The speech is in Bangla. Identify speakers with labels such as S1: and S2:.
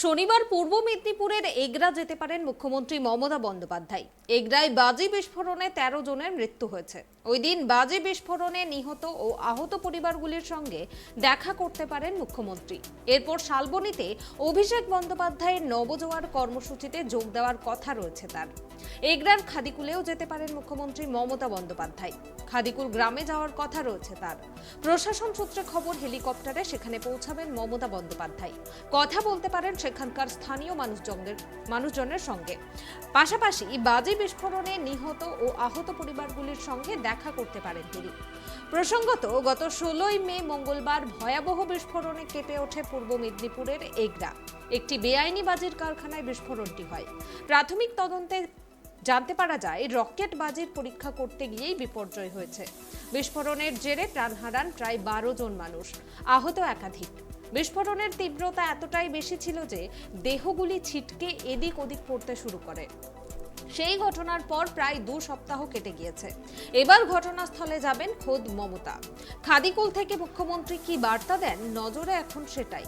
S1: শনিবার পূর্ব মেদিনীপুরের এগরা যেতে পারেন মুখ্যমন্ত্রী মমতা বন্দ্যোপাধ্যায়। এগরায় বাজি বিস্ফোরণে 13 জনের মৃত্যু হয়েছে। ওই দিন বাজি বিস্ফোরণে নিহত ও আহত পরিবারগুলির সঙ্গে দেখা করতে পারেন মুখ্যমন্ত্রী। এরপর শালবনীতে অভিষেক বন্দ্যোপাধ্যায়ের নবজোয়ার কর্মসূচিতে যোগ দেওয়ার কথা রয়েছে তার। এগরার খাদিকুলেও যেতে পারেন মুখ্যমন্ত্রী মমতা বন্দ্যোপাধ্যায়। খাদিকুল গ্রামে যাওয়ার কথা রয়েছে তার। প্রশাসন সূত্রে খবর, হেলিকপ্টারে সেখানে পৌঁছাবেন মমতা বন্দ্যোপাধ্যায়। কথা বলতে পারেন সেখানকার স্থানীয় মানুষজনের সঙ্গে। পাশাপাশি বাজি বিস্ফোরণে নিহত ও আহত পরিবারগুলির সঙ্গে দেখা করতে পারেন তিনি। প্রসঙ্গত, গত 16ই মে মঙ্গলবার ভয়াবহ বিস্ফোরণে কেঁপে ওঠে পূর্ব মেদিনীপুরের এগরা। একটি বেআইনি বাজির কারখানায় বিস্ফোরণটি হয়। প্রাথমিক তদন্তে জানতে পারা যায়, রকেট বাজির পরীক্ষা করতে গিয়েই বিপর্যয় হয়েছে। বিস্ফোরণের জেরে প্রাণ হারান প্রায় 12 জন মানুষ, আহত একাধিক। বিস্ফোরণের তীব্রতা এতটাই বেশি ছিল যে দেহগুলি ছিটকে এদিক ওদিক পড়তে শুরু করে। সেই ঘটনার পর প্রায় 2 সপ্তাহ কেটে গিয়েছে। এবার ঘটনাস্থলে যাবেন খোদ মমতা। খাদিকুল থেকে মুখ্যমন্ত্রী কি বার্তা দেন, নজরে এখন সেটাই।